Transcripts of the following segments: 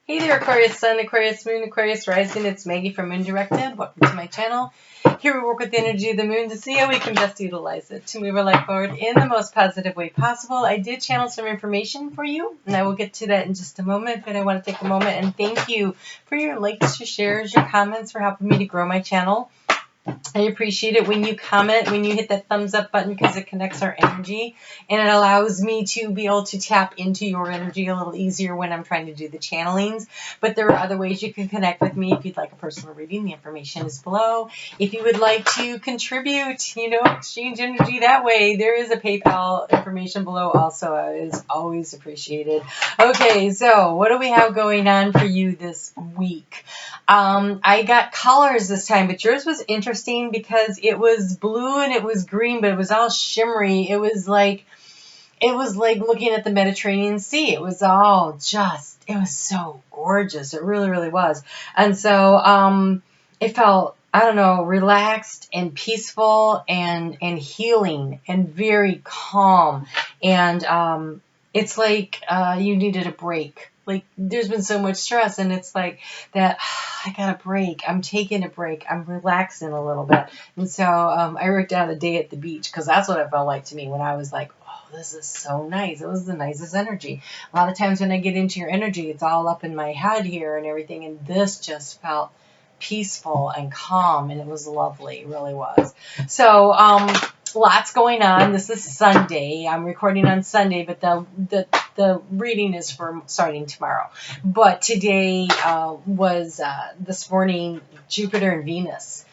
Hey there, Aquarius Sun, Aquarius Moon, Aquarius Rising. It's Maggie from Moon Directed. Welcome to my channel. Here we work with the energy of the moon to see how we can best utilize it to move our life forward in the most positive way possible. I did channel some information for you, and I will get to that in just a moment, but I want to take a moment and thank you for your likes, your shares, your comments, for helping me to grow my channel. I appreciate it when you comment, when you hit that thumbs up button, because it connects our energy and it allows me to be able to tap into your energy a little easier when I'm trying to do the channelings. But there are other ways you can connect with me if you'd like a personal reading. The information is below. If you would like to contribute, exchange energy that way, there is a PayPal information below also. It is always appreciated. Okay, so what do we have going on for you this week? I got colors this time, but yours was interesting because it was blue and it was green, but it was all shimmery. It was like looking at the Mediterranean Sea. It was all just, it was so gorgeous. It really, really was. And so it felt, I don't know, relaxed and peaceful and healing and very calm. And it's like you needed a break. Like, there's been so much stress, and it's like that, I got a break. I'm taking a break. I'm relaxing a little bit. And so I wrote down a day at the beach, because that's what it felt like to me when I was like, oh, this is so nice. It was the nicest energy. A lot of times when I get into your energy, it's all up in my head here and everything, and this just felt peaceful and calm, and it was lovely. It really was. So, lots going on. This is Sunday. I'm recording on Sunday, but the reading is for starting tomorrow. But today was this morning, Jupiter and Venus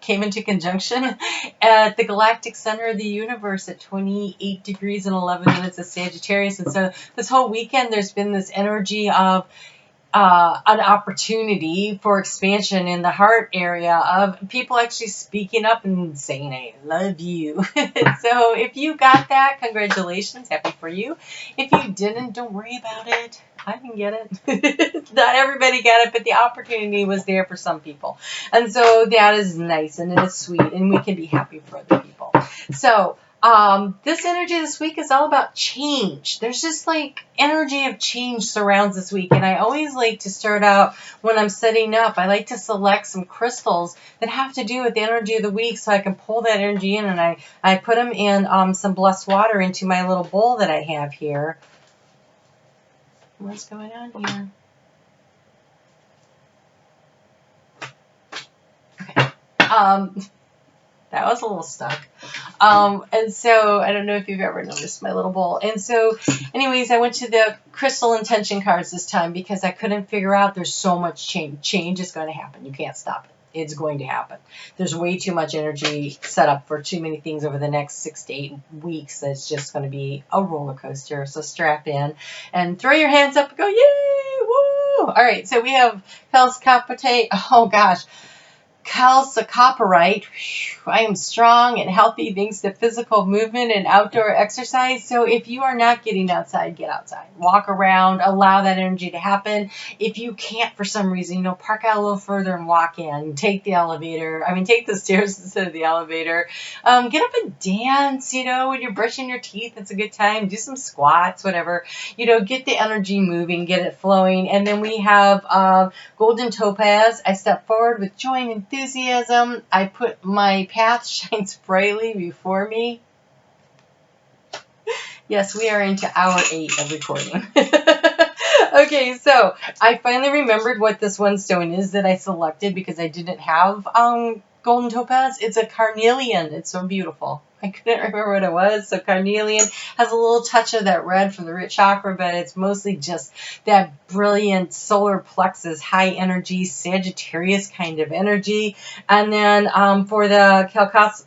came into conjunction at the galactic center of the universe at 28 degrees and 11 minutes of Sagittarius. And so this whole weekend, there's been this energy of an opportunity for expansion in the heart area of people actually speaking up and saying, I love you. So if you got that, congratulations, happy for you. If you didn't, don't worry about it. I didn't get it. Not everybody got it, but the opportunity was there for some people. And so that is nice and it is sweet, and we can be happy for other people. So this energy this week is all about change. There's just like energy of change surrounds this week. And I always like to start out when I'm setting up, I like to select some crystals that have to do with the energy of the week so I can pull that energy in, and I put them in some blessed water into my little bowl that I have here. What's going on here? Okay. That was a little stuck. And so I don't know if you've ever noticed my little bowl. And so anyways, I went to the crystal intention cards this time because I couldn't figure out, there's so much change. Change is going to happen. You can't stop it. It's going to happen. There's way too much energy set up for too many things over the next 6 to 8 weeks. It's just going to be a roller coaster. So strap in and throw your hands up and go, yay, woo! All right, so we have Calcapite. Oh gosh. Calcapite. I am strong and healthy thanks to physical movement and outdoor exercise. So if you are not getting outside, get outside. Walk around, allow that energy to happen. If you can't for some reason, park out a little further and walk in. Take the elevator. Take the stairs instead of the elevator. Get up and dance, when you're brushing your teeth. It's a good time. Do some squats, whatever. Get the energy moving, get it flowing. And then we have golden topaz. I step forward with joy and enthusiasm. I put my path shines brightly before me. Yes, we are into hour 8 of recording. Okay, so I finally remembered what this one stone is that I selected because I didn't have golden topaz. It's a carnelian. It's so beautiful. I couldn't remember what it was. So carnelian has a little touch of that red from the root chakra, but it's mostly just that brilliant solar plexus, high energy, Sagittarius kind of energy. And then for the Calcapite,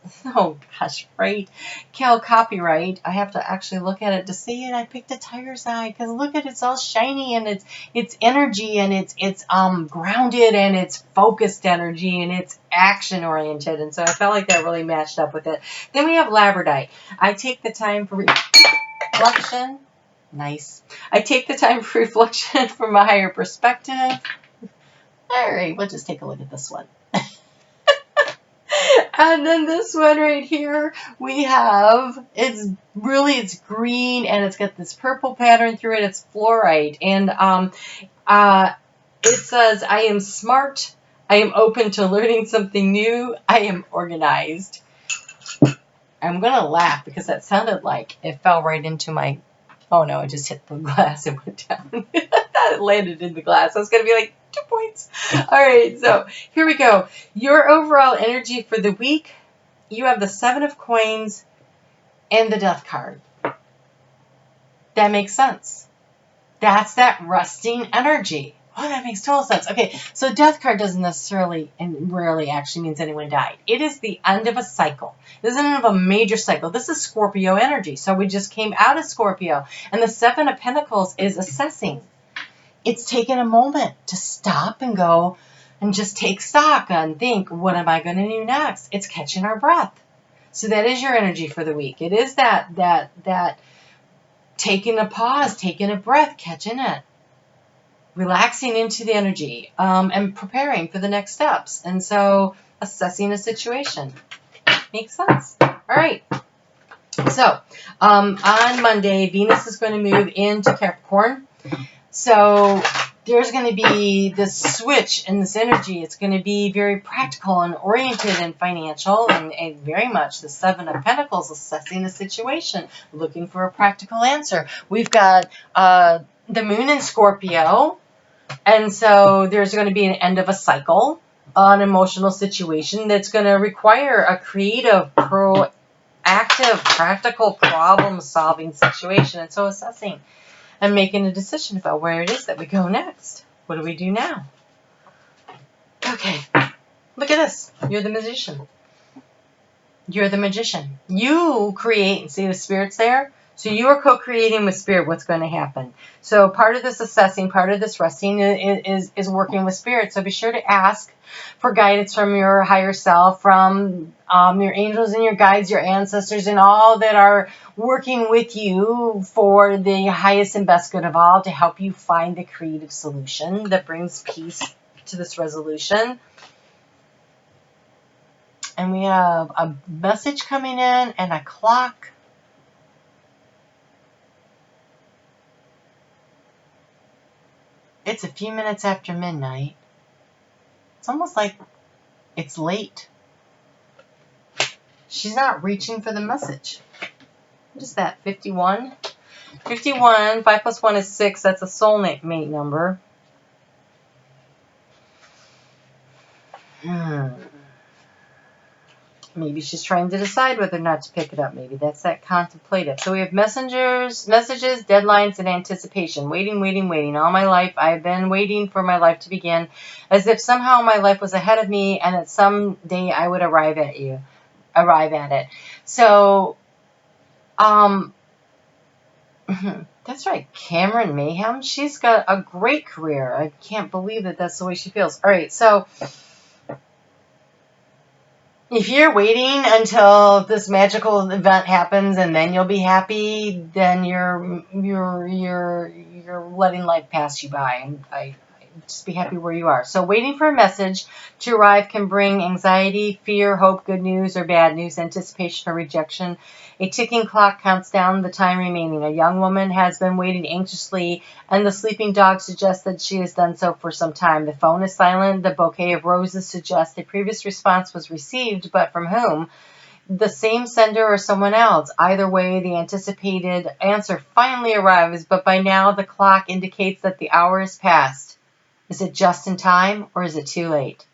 I have to actually look at it to see it. I picked a tiger's eye because look at it, it's all shiny and it's energy and it's grounded and it's focused energy and it's action oriented. And so I felt like that really matched up with it. Then we have labradorite. I take the time for reflection. Nice. I take the time for reflection from a higher perspective. All right, we'll just take a look at this one. And then this one right here, we have, it's green and it's got this purple pattern through it. It's fluorite. And it says, I am smart. I am open to learning something new. I am organized. I'm going to laugh because that sounded like it fell right into my, oh no, it just hit the glass and went down. It landed in the glass. I was going to be like, 2 points. All right, so here we go. Your overall energy for the week, you have the 7 of Coins and the Death card. That makes sense. That's that resting energy. Oh, that makes total sense. Okay, so Death card doesn't necessarily and rarely actually means anyone died. It is the end of a cycle. This is the end of a major cycle. This is Scorpio energy. So we just came out of Scorpio. And the 7 of Pentacles is assessing. It's taking a moment to stop and go and just take stock and think, what am I going to do next? It's catching our breath. So that is your energy for the week. It is that taking a pause, taking a breath, catching it. Relaxing into the energy and preparing for the next steps. And so assessing a situation. Makes sense. All right. So on Monday, Venus is going to move into Capricorn. So there's going to be this switch in this energy. It's going to be very practical and oriented and financial and very much the 7 of Pentacles assessing the situation, looking for a practical answer. We've got the Moon in Scorpio. And so there's going to be an end of a cycle, an emotional situation that's going to require a creative, proactive, practical problem-solving situation. And so assessing and making a decision about where it is that we go next. What do we do now? Okay, look at this. You're the magician. You're the magician. You create, and see the spirits there? So you are co-creating with spirit what's going to happen. So part of this assessing, part of this resting is working with spirit. So be sure to ask for guidance from your higher self, from your angels and your guides, your ancestors, and all that are working with you for the highest and best good of all to help you find the creative solution that brings peace to this resolution. And we have a message coming in and a clock. It's a few minutes after midnight. It's almost like it's late. She's not reaching for the message. What is that, 51? 51, 5 plus 1 is 6. That's a soulmate number. Maybe she's trying to decide whether or not to pick it up. Maybe that's that contemplative. So we have messages, deadlines, and anticipation. Waiting, waiting, waiting. All my life, I've been waiting for my life to begin, as if somehow my life was ahead of me, and that someday I would arrive at it. So, that's right, Cameron Mayhem. She's got a great career. I can't believe that that's the way she feels. All right, so if you're waiting until this magical event happens and then you'll be happy, then you're letting life pass you by. I just be happy where you are. So waiting for a message to arrive can bring anxiety, fear, hope, good news or bad news, anticipation or rejection. A ticking clock counts down the time remaining. A young woman has been waiting anxiously, and the sleeping dog suggests that she has done so for some time. The phone is silent. The bouquet of roses suggests a previous response was received, but from whom? The same sender or someone else. Either way, the anticipated answer finally arrives, but by now the clock indicates that the hour is past. Is it just in time, or is it too late?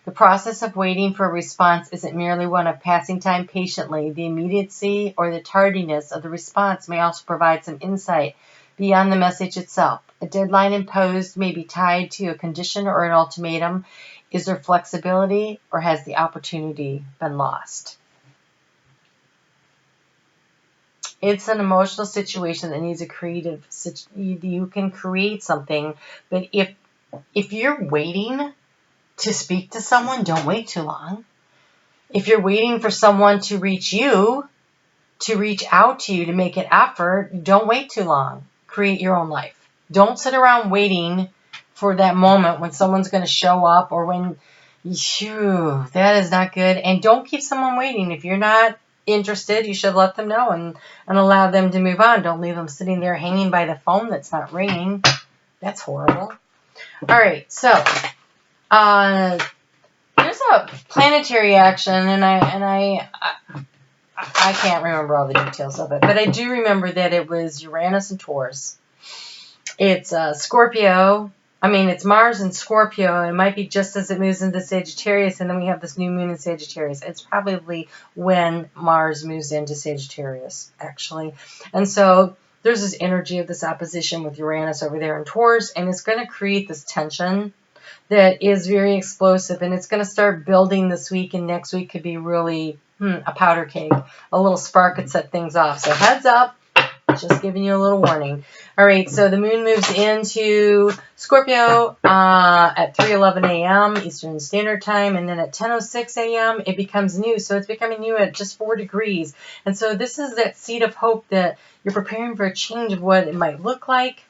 The process of waiting for a response isn't merely one of passing time patiently. The immediacy or the tardiness of the response may also provide some insight beyond the message itself. A deadline imposed may be tied to a condition or an ultimatum. Is there flexibility, or has the opportunity been lost? It's an emotional situation that needs a creative. You can create something, but if you're waiting to speak to someone, don't wait too long. If you're waiting for someone to reach you, to reach out to you, to make an effort, don't wait too long. Create your own life. Don't sit around waiting for that moment when someone's going to show up, or when Phew, that is not good. And don't keep someone waiting. If you're not interested, you should let them know and allow them to move on. Don't leave them sitting there hanging by the phone that's not ringing. That's horrible. All right, so there's a planetary action, and I can't remember all the details of it, but I do remember that it was Uranus and Taurus. It's Scorpio. I mean, it's Mars and Scorpio. It might be just as it moves into Sagittarius, and then we have this new moon in Sagittarius. It's probably when Mars moves into Sagittarius, actually. And so there's this energy of this opposition with Uranus over there in Taurus, and it's going to create this tension that is very explosive, and it's going to start building this week, and next week could be really a powder keg. A little spark could set things off. So heads up, just giving you a little warning. All right, so the moon moves into Scorpio at 3:11 a.m. Eastern Standard Time, and then at 10:06 a.m. it becomes new. So it's becoming new at just 4 degrees. And so this is that seed of hope that you're preparing for a change of what it might look like,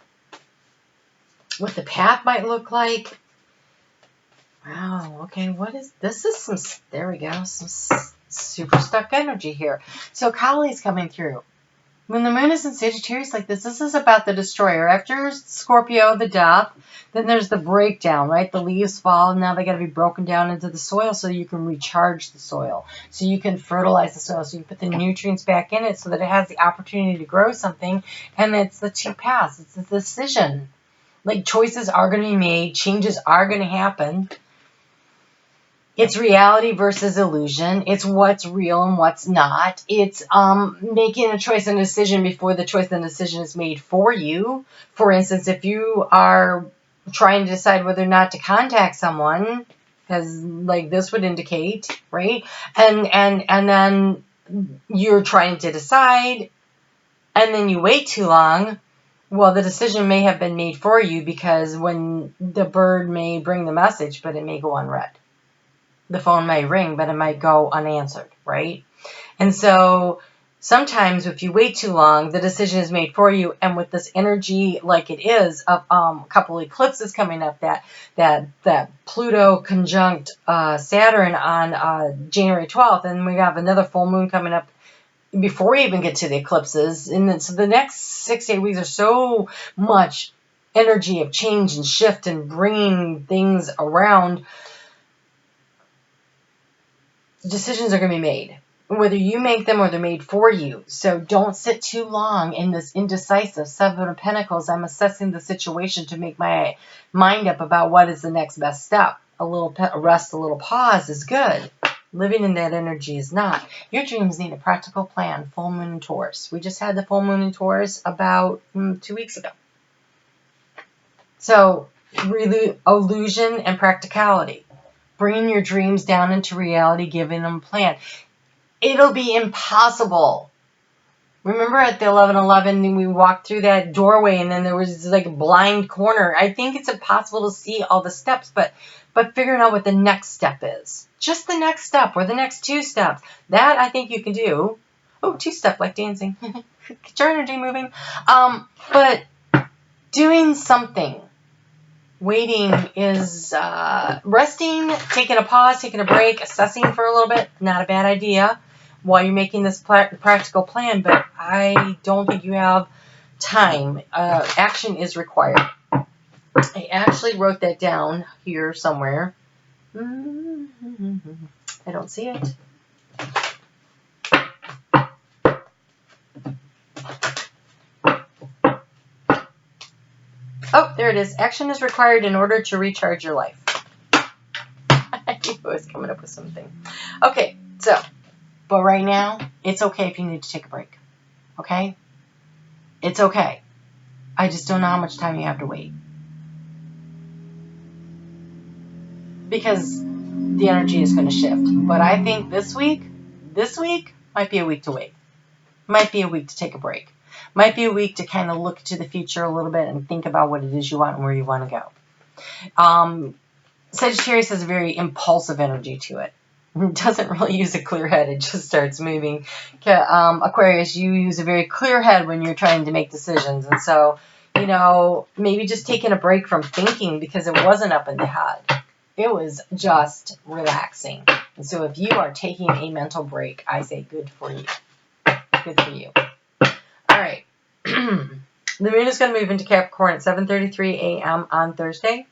what the path might look like. Wow, okay, what is, this is some, there we go, some super stuck energy here. So Kali's coming through. When the moon is in Sagittarius like this is about the destroyer. After Scorpio, the death, then there's the breakdown, right? The leaves fall, and now they got to be broken down into the soil so you can recharge the soil. So you can fertilize the soil, so you put the nutrients back in it so that it has the opportunity to grow something, and it's the two paths. It's a decision. Like, choices are going to be made, changes are going to happen. It's reality versus illusion. It's what's real and what's not. It's making a choice and decision before the choice and decision is made for you. For instance, if you are trying to decide whether or not to contact someone, as like this would indicate, right? And then you're trying to decide, and then you wait too long. Well, the decision may have been made for you, because when the bird may bring the message, but it may go unread. The phone may ring, but it might go unanswered, right? And so sometimes if you wait too long, the decision is made for you. And with this energy like it is of a couple eclipses coming up, that Pluto conjunct Saturn on January 12th, and we have another full moon coming up before we even get to the eclipses. And so the next 6 to 8 weeks are so much energy of change and shift and bringing things around. Decisions are going to be made, whether you make them or they're made for you. So don't sit too long in this indecisive. 7 of Pentacles, I'm assessing the situation to make my mind up about what is the next best step. A little rest, a little pause is good. Living in that energy is not. Your dreams need a practical plan. Full moon in Taurus. We just had the full moon in Taurus about 2 weeks ago. So really, illusion and practicality. Bringing your dreams down into reality, giving them a plan. It'll be impossible. Remember at the 11:11, we walked through that doorway, and then there was like a blind corner. I think it's impossible to see all the steps, but figuring out what the next step is. Just the next step, or the next 2 steps. That I think you can do. Oh, 2-step, like dancing. Get your energy moving. But doing something. Waiting is resting, taking a pause, taking a break, assessing for a little bit. Not a bad idea while you're making this practical plan, but I don't think you have time. Action is required. I actually wrote that down here somewhere. I don't see it. Oh, there it is. Action is required in order to recharge your life. I knew I was coming up with something. Okay, so, but right now, it's okay if you need to take a break. Okay? It's okay. I just don't know how much time you have to wait. Because the energy is going to shift. But I think this week might be a week to wait. Might be a week to take a break. Might be a week to kind of look to the future a little bit and think about what it is you want and where you want to go. Sagittarius has a very impulsive energy to it. It doesn't really use a clear head. It just starts moving. Aquarius, you use a very clear head when you're trying to make decisions. And so, maybe just taking a break from thinking because it wasn't up in the head. it was just relaxing. And so if you are taking a mental break, I say good for you. Good for you. All right. The moon is going to move into Capricorn at 7:33 a.m. on Thursday.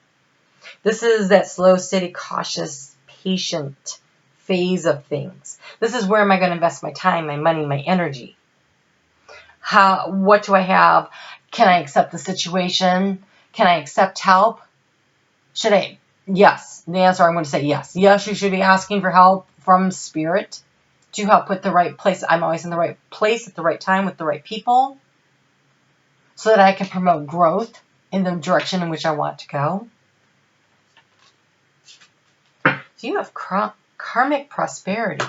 This is that slow, steady, cautious, patient phase of things. This is where am I going to invest my time, my money, my energy? What do I have? Can I accept the situation? Can I accept help? Should I? Yes. The answer, I'm going to say yes. Yes, you should be asking for help from spirit to help with the right place. I'm always in the right place at the right time with the right people so that I can promote growth in the direction in which I want to go. So you have karmic prosperity.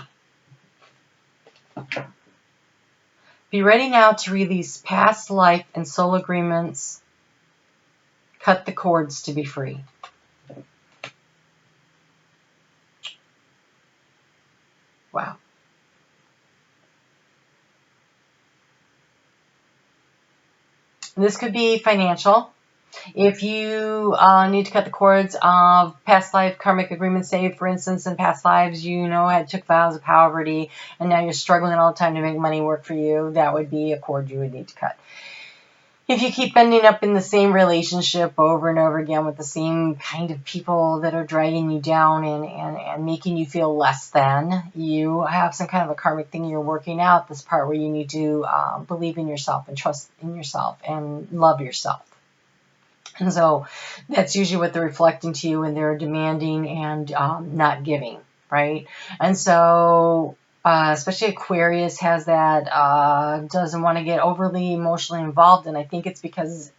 Be ready now to release past life and soul agreements. Cut the cords to be free. Wow. This could be financial. If you need to cut the cords of past life karmic agreements, say, for instance, in past lives, you had took vows of poverty, and now you're struggling all the time to make money work for you, that would be a cord you would need to cut. If you keep ending up in the same relationship over and over again with the same kind of people that are dragging you down and making you feel less than, you have some kind of a karmic thing you're working out, this part where you need to believe in yourself and trust in yourself and love yourself. And so that's usually what they're reflecting to you when they're demanding and not giving, right? And so especially Aquarius has that, doesn't want to get overly emotionally involved. And I think it's because,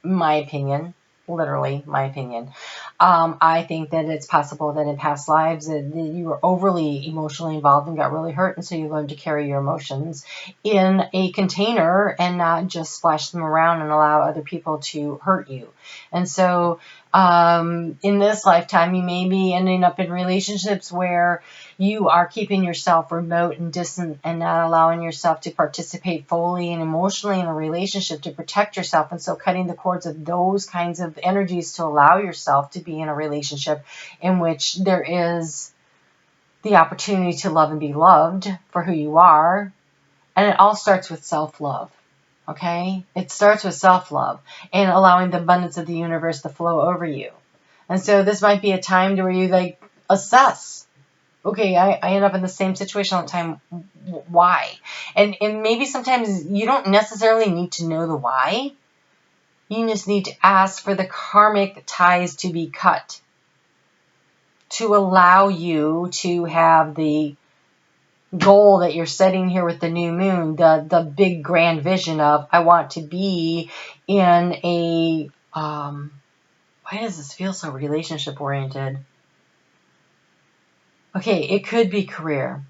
my opinion, literally my opinion, I think that it's possible that in past lives that you were overly emotionally involved and got really hurt. And so you learned to carry your emotions in a container and not just splash them around and allow other people to hurt you. And so in this lifetime, you may be ending up in relationships where you are keeping yourself remote and distant and not allowing yourself to participate fully and emotionally in a relationship to protect yourself. And so cutting the cords of those kinds of energies to allow yourself to be in a relationship in which there is the opportunity to love and be loved for who you are. And it all starts with self-love. Okay? It starts with self-love and allowing the abundance of the universe to flow over you. And so this might be a time to where you assess, okay, I end up in the same situation all the time. Why? And maybe sometimes you don't necessarily need to know the why. You just need to ask for the karmic ties to be cut to allow you to have the goal that you're setting here with the new moon, the big grand vision of, I want to be in a, why does this feel so relationship oriented? Okay, it could be career.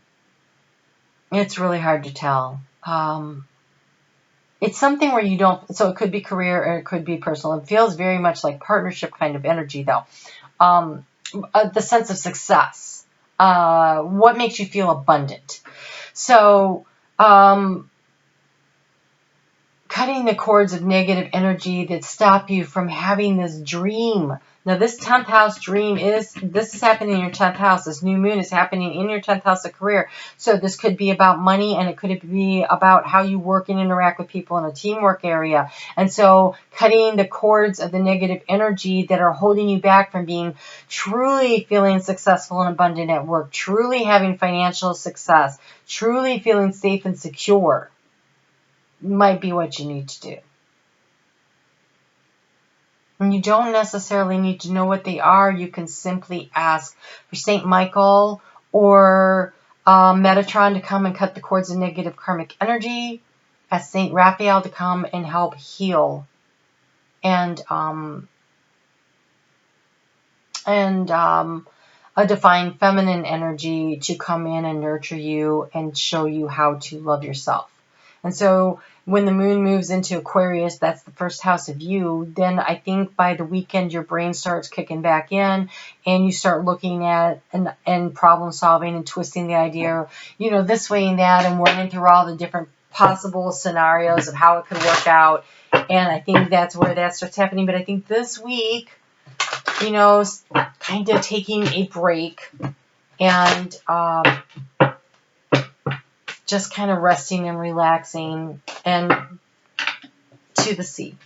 It's really hard to tell. It's something where you don't, so it could be career or it could be personal. It feels very much like partnership kind of energy though. The sense of success. What makes you feel abundant? So, cutting the cords of negative energy that stop you from having this dream. Now, this 10th house dream this is happening in your 10th house. This new moon is happening in your 10th house of career. So this could be about money, and it could be about how you work and interact with people in a teamwork area. And so cutting the cords of the negative energy that are holding you back from being truly feeling successful and abundant at work, truly having financial success, truly feeling safe and secure might be what you need to do. And you don't necessarily need to know what they are. You can simply ask for St. Michael or Metatron to come and cut the cords of negative karmic energy. Ask St. Raphael to come and help heal. And a divine feminine energy to come in and nurture you and show you how to love yourself. And so when the moon moves into Aquarius, that's the first house of you, then I think by the weekend your brain starts kicking back in and you start looking at and problem solving and twisting the idea, this way and that, and running through all the different possible scenarios of how it could work out. And I think that's where that starts happening. But I think this week you know, kind of taking a break and just kind of resting and relaxing and to the sea,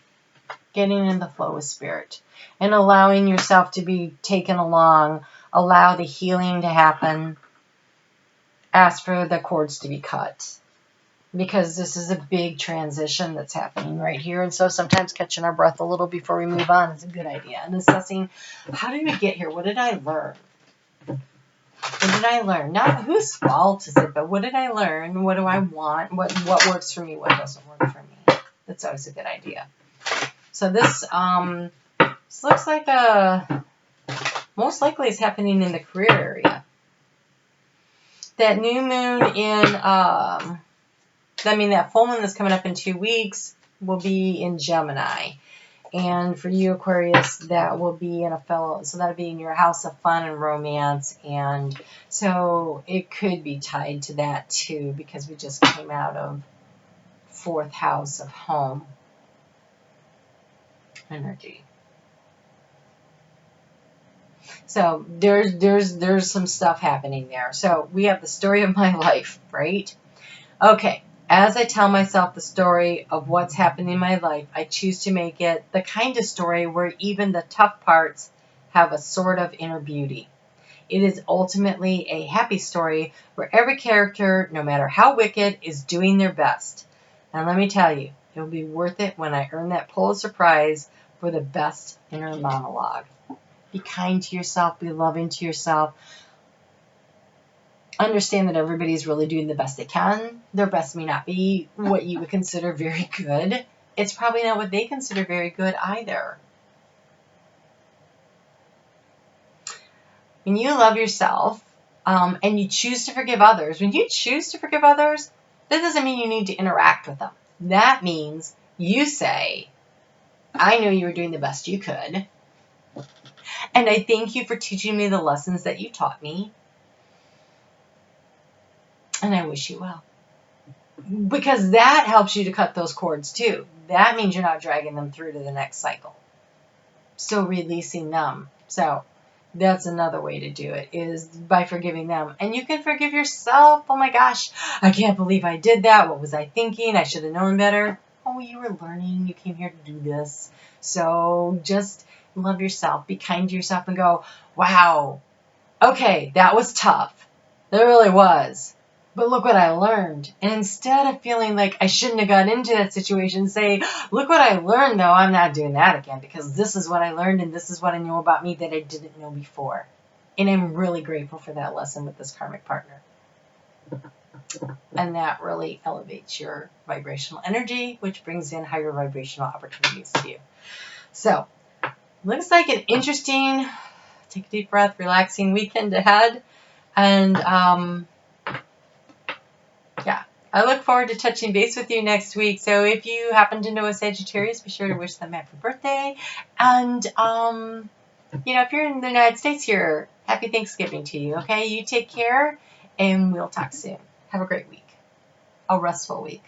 getting in the flow of spirit and allowing yourself to be taken along, allow the healing to happen, ask for the cords to be cut. Because this is a big transition that's happening right here. And so sometimes catching our breath a little before we move on is a good idea. And assessing, how did we get here? What did I learn? What did I learn? Not whose fault is it, but what did I learn? What do I want? What works for me? What doesn't work for me? That's always a good idea. So this looks like most likely is happening in the career area. That new moon in that full moon that's coming up in 2 weeks will be in Gemini. And for you, Aquarius, that will be in that'll be in your house of fun and romance. And so it could be tied to that too, because we just came out of 4th house of home energy. So there's some stuff happening there. So we have the story of my life, right? Okay. As I tell myself the story of what's happening in my life, I choose to make it the kind of story where even the tough parts have a sort of inner beauty. It is ultimately a happy story where every character, no matter how wicked, is doing their best. And let me tell you, it will be worth it when I earn that Pulitzer Prize for the best inner monologue. Be kind to yourself, be loving to yourself. Understand that everybody's really doing the best they can. Their best may not be what you would consider very good. It's probably not what they consider very good either. When you love yourself and you choose to forgive others, when you choose to forgive others, that doesn't mean you need to interact with them. That means you say, I know you were doing the best you could. And I thank you for teaching me the lessons that you taught me. And I wish you well. Because that helps you to cut those cords too. That means you're not dragging them through to the next cycle. So releasing them. So that's another way to do it, is by forgiving them. And you can forgive yourself. Oh my gosh, I can't believe I did that. What was I thinking? I should have known better. Oh, you were learning. You came here to do this. So just love yourself. Be kind to yourself and go, wow, okay, that was tough. That really was. But look what I learned. And instead of feeling like I shouldn't have got into that situation, say, look what I learned, though. I'm not doing that again because this is what I learned and this is what I know about me that I didn't know before. And I'm really grateful for that lesson with this karmic partner. And that really elevates your vibrational energy, which brings in higher vibrational opportunities to you. So, looks like an interesting, take a deep breath, relaxing weekend ahead. And, yeah, I look forward to touching base with you next week. So if you happen to know a Sagittarius, be sure to wish them happy birthday. And, if you're in the United States here, happy Thanksgiving to you, okay? You take care, and we'll talk soon. Have a great week. A restful week.